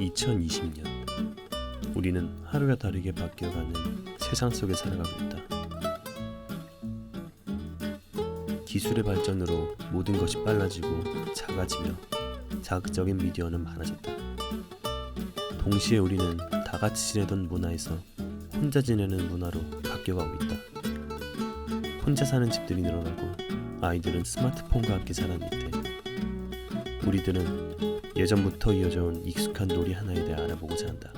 2020년 우리는 하루가 다르게 바뀌어가는 세상 속에 살아가고 있다. 기술의 발전으로 모든 것이 빨라지고 작아지며 자극적인 미디어는 많아졌다. 동시에 우리는 다 같이 지내던 문화에서 혼자 지내는 문화로 바뀌어가고 있다. 혼자 사는 집들이 늘어나고 아이들은 스마트폰과 함께 자라는 이때 우리들은 예전부터 이어져 온 익숙한 놀이 하나에 대해 알아보고자 한다.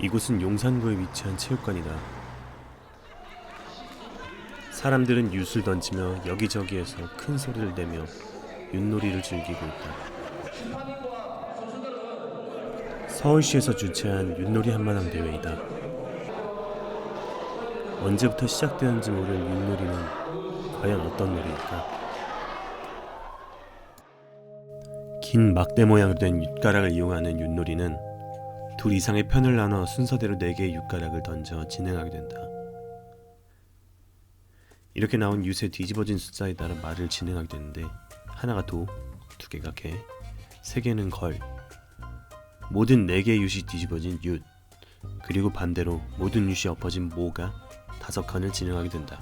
이곳은 용산구에 위치한 체육관이다. 사람들은 윷을 던지며 여기저기에서 큰 소리를 내며 윷놀이를 즐기고 있다. 서울시에서 주최한 윷놀이 한마당 대회이다. 언제부터 시작되었는지 모르는 윷놀이는 과연 어떤 놀이일까? 긴 막대 모양으로 된 윷가락을 이용하는 윷놀이는 둘 이상의 편을 나눠 순서대로 4개의 윷가락을 던져 진행하게 된다. 이렇게 나온 윷의 뒤집어진 숫자에 따라 말을 진행하게 되는데 하나가 도, 2개가 개, 3개는 걸. 모든 4개의 윷이 뒤집어진 윷, 그리고 반대로 모든 윷이 엎어진 모가 5칸을 진행하게 된다.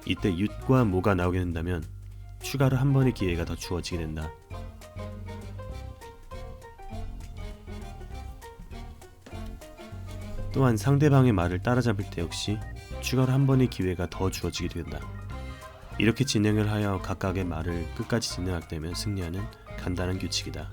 이때 윷과 모가 나오게 된다면 추가로 한 번의 기회가 더 주어지게 된다. 또한 상대방의 말을 따라잡을 때 역시 추가로 한 번의 기회가 더 주어지게 된다. 이렇게 진행을 하여 각각의 말을 끝까지 진행하게 되면 승리하는 간단한 규칙이다.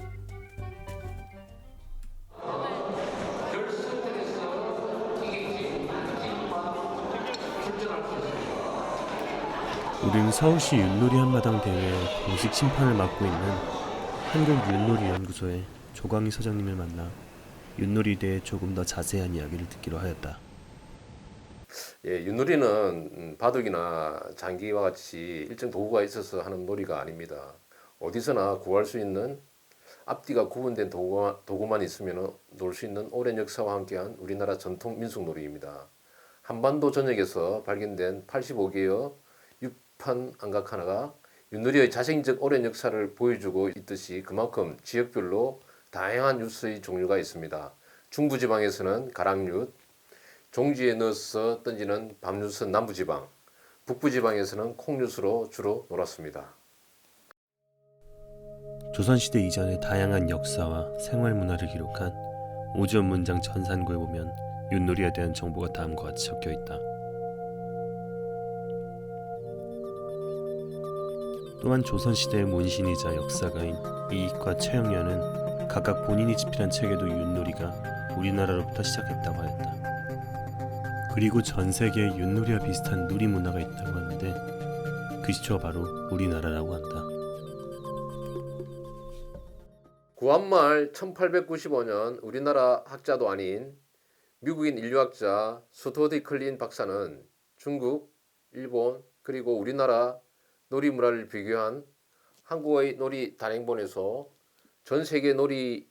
우리는 서울시 윷놀이 한마당 대회 공식 심판을 맡고 있는 한국윷놀이연구소의 조광희 소장님을 만나 윷놀이에 대해 조금 더 자세한 이야기를 듣기로 하였다. 예, 윷놀이는 바둑이나 장기와 같이 일정 도구가 있어서 하는 놀이가 아닙니다. 어디서나 구할 수 있는 앞뒤가 구분된 도구만 있으면 놀 수 있는 오랜 역사와 함께한 우리나라 전통 민속놀이입니다. 한반도 전역에서 발견된 85개의 윷판 안각 하나가 윷놀이의 자생적 오랜 역사를 보여주고 있듯이 그만큼 지역별로 다양한 윷의 종류가 있습니다. 중부지방에서는 가랑윷, 종지에 넣어서 던지는 밤윷은 남부지방, 북부지방에서는 콩윷으로 주로 놀았습니다. 조선시대 이전의 다양한 역사와 생활문화를 기록한 오지원 문장 전산고에 보면 윷놀이에 대한 정보가 다음과 같이 적혀있다. 또한 조선시대의 문신이자 역사가인 이익과 최영련은 각각 본인이 집필한 책에도 윷놀이가 우리나라로부터 시작했다고 하였다. 그리고 전 세계에 윷놀이와 비슷한 누리 문화가 있다고 하는데 그 시초가 바로 우리나라라고 한다. 구한말 1895년 우리나라 학자도 아닌 미국인 인류학자 스튜어트 클린 박사는 중국, 일본, 그리고 우리나라 놀이 문화를 비교한 한국의 놀이 단행본에서 전 세계 놀이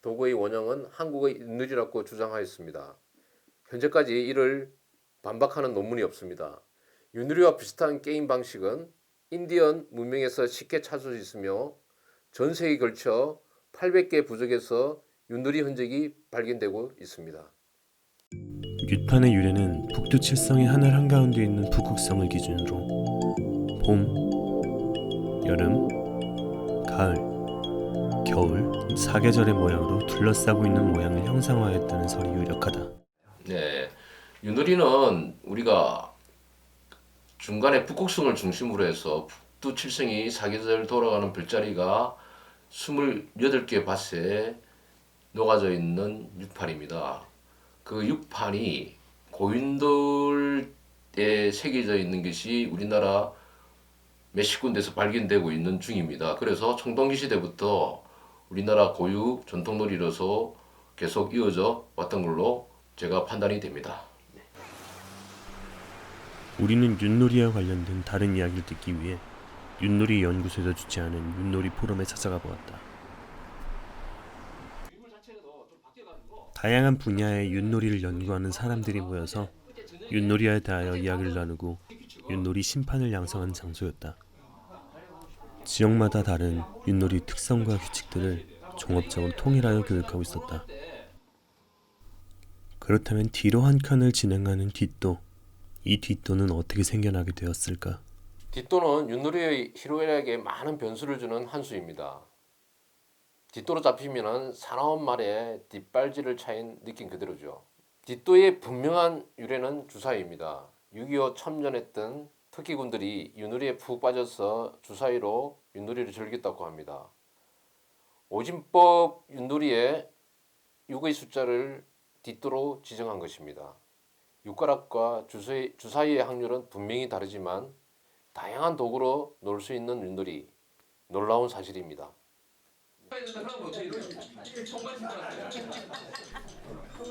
도구의 원형은 한국의 윷놀이라고 주장하였습니다. 현재까지 이를 반박하는 논문이 없습니다. 윷놀이와 비슷한 게임 방식은 인디언 문명에서 쉽게 찾을 수 있으며 전 세계에 걸쳐 800개 부족에서 윷놀이 흔적이 발견되고 있습니다. 윷판의 유래는 북두 칠성의 하늘 한가운데 있는 북극성을 기준으로 봄, 여름, 가을, 겨울, 사계절의 모양으로 둘러싸고 있는 모양을 형상화했다는 설이 유력하다. 네, 윷놀이는 우리가 중간에 북극성을 중심으로 해서 북두 칠성이 사계절 돌아가는 별자리가 28개 밭에 녹아져 있는 윷판입니다. 그 윷판이 고인돌에 새겨져 있는 것이 우리나라 몇십 군데에서 발견되고 있는 중입니다. 그래서 청동기 시대부터 우리나라 고유 전통놀이로서 계속 이어져 왔던 걸로 제가 판단이 됩니다. 우리는 윷놀이와 관련된 다른 이야기를 듣기 위해 윷놀이 연구소에서 주최하는 윷놀이 포럼에 찾아가 보았다. 다양한 분야의 윷놀이를 연구하는 사람들이 모여서 윷놀이에 대하여 이야기를 나누고 윷놀이 심판을 양성하는 장소였다. 지역마다 다른 윷놀이 특성과 규칙들을 종합적으로 통일하여 교육하고 있었다. 그렇다면 뒤로 한 칸을 진행하는 뒷도, 이 뒷도는 어떻게 생겨나게 되었을까? 뒷도는 윷놀이의 희로애락에 많은 변수를 주는 한 수입니다. 뒷도로 잡히면은 사나운 말에 뒷발질을 차인 느낌 그대로죠. 뒷도의 분명한 유래는 주사위입니다. 6.25 참전했던 특기군들이 윷놀이에 푹 빠져서 주사위로 윷놀이를 즐겼다고 합니다. 오진법 윷놀이에 6의 숫자를 뒷도로 지정한 것입니다. 6가락과 주사위의 확률은 분명히 다르지만 다양한 도구로 놀 수 있는 윷놀이, 놀라운 사실입니다.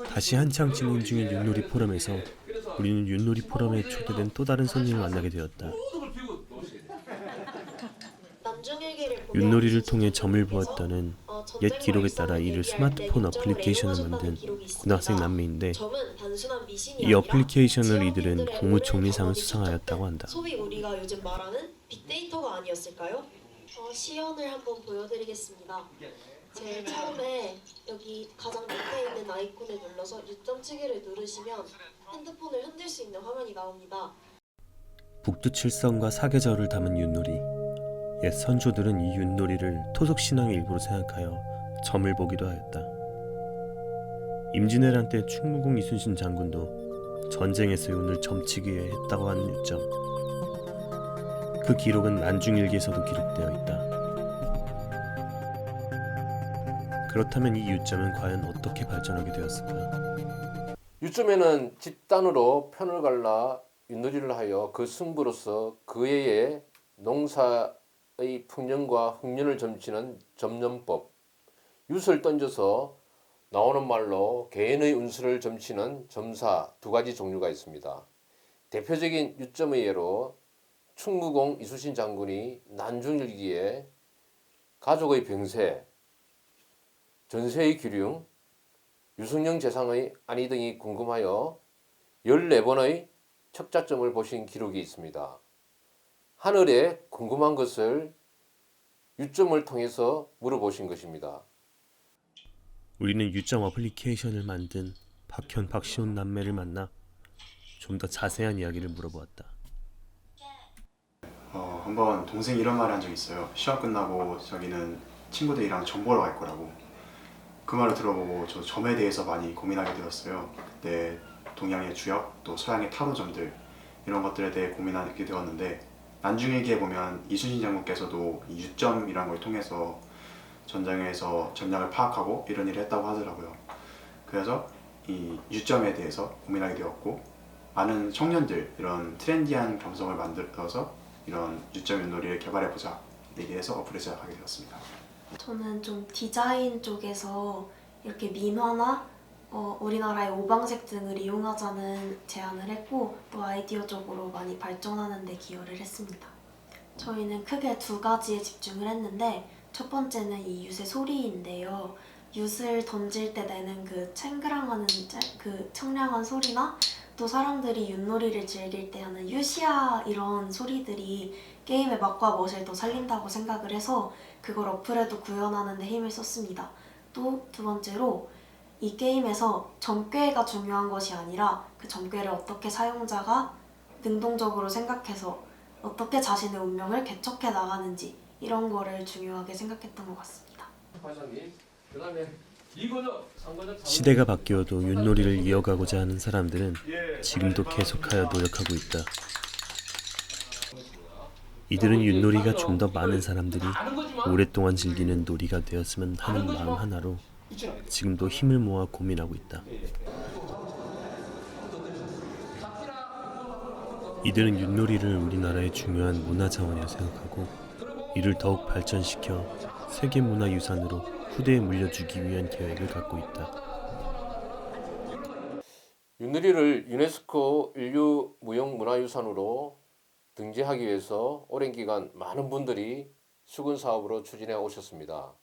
다시 한창 진행 중인 윷놀이 포럼에서 우리는 윷놀이 포럼에 초대된 또 다른 손님을 만나게 되었다. 윷놀이를 통해 점을 보았다는 옛 기록에 따라 이를 스마트폰 어플리케이션을 만든 고등학생 남매인데, 이 어플리케이션을 이들은 국무총리상을 수상하였다고 한다. 소위 우리가 요즘 말하는 빅데이터가 아니었을까요? 시연을 한번 보여드리겠습니다. 제일 처음에 여기 가장 밑에 있는 아이콘을 눌러서 6.7개를 누르시면 핸드폰을 흔들 수 있는 화면이 나옵니다. 북두칠성과 사계절을 담은 윷놀이. 옛 선조들은 이 윷놀이를 토속신앙의 일부로 생각하여 점을 보기도 하였다. 임진왜란 때 충무공 이순신 장군도 전쟁에서 운을 점치기 위해 했다고 하는 유점. 그 기록은 난중일기에서도 기록되어 있다. 그렇다면 이 유점은 과연 어떻게 발전하게 되었을까? 유점에는 집단으로 편을 갈라 윷놀이를 하여 그 승부로서 그 해의 농사의 풍년과 흥년을 점치는 점년법, 윷을 던져서 나오는 말로 개인의 운수를 점치는 점사 두 가지 종류가 있습니다. 대표적인 유점의 예로 충무공 이순신 장군이 난중일기에 가족의 병세, 전세의 기륭, 유승령 재상의 안위 등이 궁금하여 14번의 척자점을 보신 기록이 있습니다. 하늘에 궁금한 것을 유점을 통해서 물어보신 것입니다. 우리는 유점 어플리케이션을 만든 박현, 박시온 남매를 만나 좀 더 자세한 이야기를 물어보았다. 한번 동생이 이런 말을 한 적이 있어요. 시험 끝나고 자기는 친구들이랑 점 보러 갈 거라고. 그 말을 들어보고 저 점에 대해서 많이 고민하게 되었어요. 그때 동양의 주역, 또 서양의 타로점들 이런 것들에 대해 고민하게 되었는데, 난중일기에 보면 이순신 장군께서도 이 유점이라는 걸 통해서 전장에서 전략을 파악하고 이런 일을 했다고 하더라고요. 그래서 이 유점에 대해서 고민하게 되었고, 많은 청년들 이런 트렌디한 감성을 만들어서 이런 유점 윷놀이를 개발해보자 얘기해서 어플을 시작하게 되었습니다. 저는 좀 디자인 쪽에서 이렇게 민화나 우리나라의 오방색 등을 이용하자는 제안을 했고, 또 아이디어적으로 많이 발전하는 데 기여를 했습니다. 저희는 크게 두 가지에 집중을 했는데, 첫 번째는 이 윷의 소리인데요. 윷을 던질 때 내는 그 챙그랑하는 그 청량한 소리나, 또 사람들이 윷놀이를 즐길 때 하는 유시야 이런 소리들이 게임의 맛과 멋을 더 살린다고 생각을 해서 그걸 어플에도 구현하는 데 힘을 썼습니다. 또 두 번째로 이 게임에서 점괘가 중요한 것이 아니라 그 점괘를 어떻게 사용자가 능동적으로 생각해서 어떻게 자신의 운명을 개척해 나가는지 이런 거를 중요하게 생각했던 것 같습니다. 시대가 바뀌어도 윷놀이를 이어가고자 하는 사람들은 지금도 계속하여 노력하고 있다. 이들은 윷놀이가 좀 더 많은 사람들이 오랫동안 즐기는 놀이가 되었으면 하는 마음 하나로 지금도 힘을 모아 고민하고 있다. 이들은 윷놀이를 우리나라의 중요한 문화자원이라 생각하고 이를 더욱 발전시켜 세계문화유산으로 후대에 물려주기 위한 계획을 갖고 있다. 윷놀이를 유네스코 인류 무형문화유산으로 등재하기 위해서 오랜 기간 많은 분들이 수건 사업으로 추진해 오셨습니다.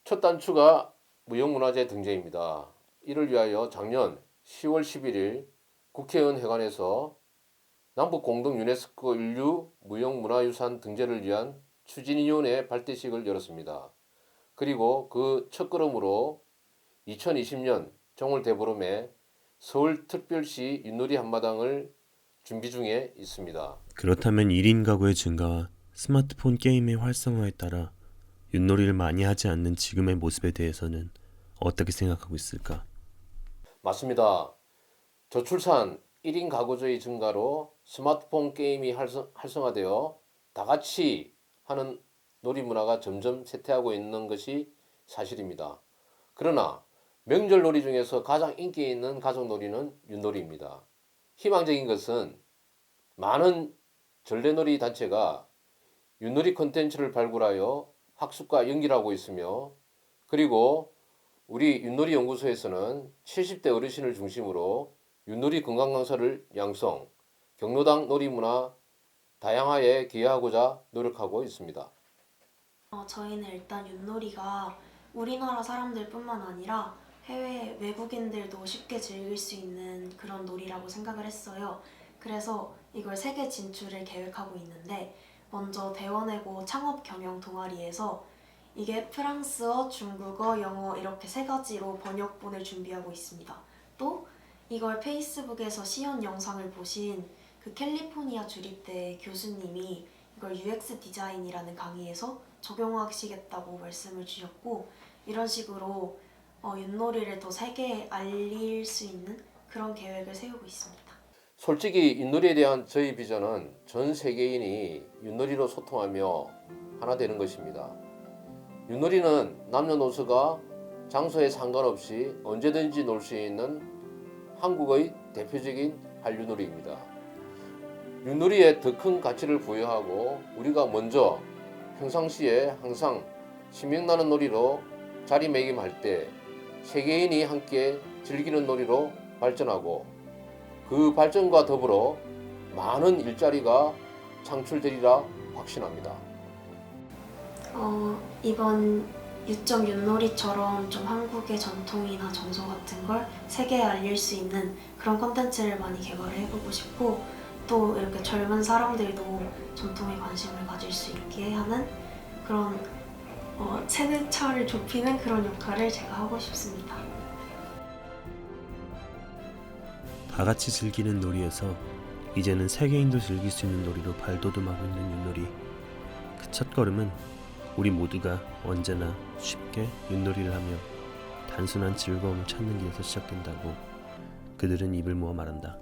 첫 단추가 무형문화재 등재입니다. 이를 위하여 작년 10월 11일 국회의원 회관에서 남북 공동 유네스코 인류 무형문화유산 등재를 위한 추진위원회 발대식을 열었습니다. 그리고 그 첫걸음으로 2020년 정월 대보름에 서울특별시 윷놀이 한마당을 준비 중에 있습니다. 그렇다면 1인 가구의 증가와 스마트폰 게임의 활성화에 따라 윷놀이를 많이 하지 않는 지금의 모습에 대해서는 어떻게 생각하고 있을까? 맞습니다. 저출산 1인 가구주의 증가로 스마트폰 게임이 활성화되어 다 같이 하는 놀이 문화가 점점 쇠퇴하고 있는 것이 사실입니다. 그러나 명절 놀이 중에서 가장 인기 있는 가족 놀이는 윷놀이입니다. 희망적인 것은 많은 전래놀이 단체가 윷놀이 콘텐츠를 발굴하여 학습과 연결하고 있으며, 그리고 우리 윷놀이 연구소에서는 70대 어르신을 중심으로 윷놀이 건강 강사를 양성, 경로당 놀이문화 다양화에 기여하고자 노력하고 있습니다. 저희는 일단 윷놀이가 우리나라 사람들뿐만 아니라 해외 외국인들도 쉽게 즐길 수 있는 그런 놀이라고 생각을 했어요. 그래서 이걸 세계 진출을 계획하고 있는데, 먼저 대원외고 창업 경영 동아리에서 이게 프랑스어, 중국어, 영어 이렇게 3가지로 번역본을 준비하고 있습니다. 또 이걸 페이스북에서 시연 영상을 보신 그 캘리포니아 주립대 교수님이 이걸 UX 디자인이라는 강의에서 적용하시겠다고 말씀을 주셨고, 이런 식으로 윷놀이를 더 세계에 알릴 수 있는 그런 계획을 세우고 있습니다. 솔직히 윷놀이에 대한 저희 비전은 전 세계인이 윷놀이로 소통하며 하나 되는 것입니다. 윷놀이는 남녀노소가 장소에 상관없이 언제든지 놀 수 있는 한국의 대표적인 한류놀이입니다. 윷놀이에 더 큰 가치를 부여하고 우리가 먼저 평상시에 항상 신명나는 놀이로 자리매김할 때 세계인이 함께 즐기는 놀이로 발전하고, 그 발전과 더불어 많은 일자리가 창출되리라 확신합니다. 이번 유적 윷놀이처럼 좀 한국의 전통이나 정서 같은 걸 세계에 알릴 수 있는 그런 콘텐츠를 많이 개발을 해보고 싶고, 또 이렇게 젊은 사람들도 전통에 관심을 가질 수 있게 하는 그런 세대차를 좁히는 그런 역할을 제가 하고 싶습니다. 다 같이 즐기는 놀이에서 이제는 세계인도 즐길 수 있는 놀이로 발돋움하고 있는 윷놀이. 그 첫걸음은 우리 모두가 언제나 쉽게 윷놀이를 하며 단순한 즐거움을 찾는 길에서 시작된다고 그들은 입을 모아 말한다.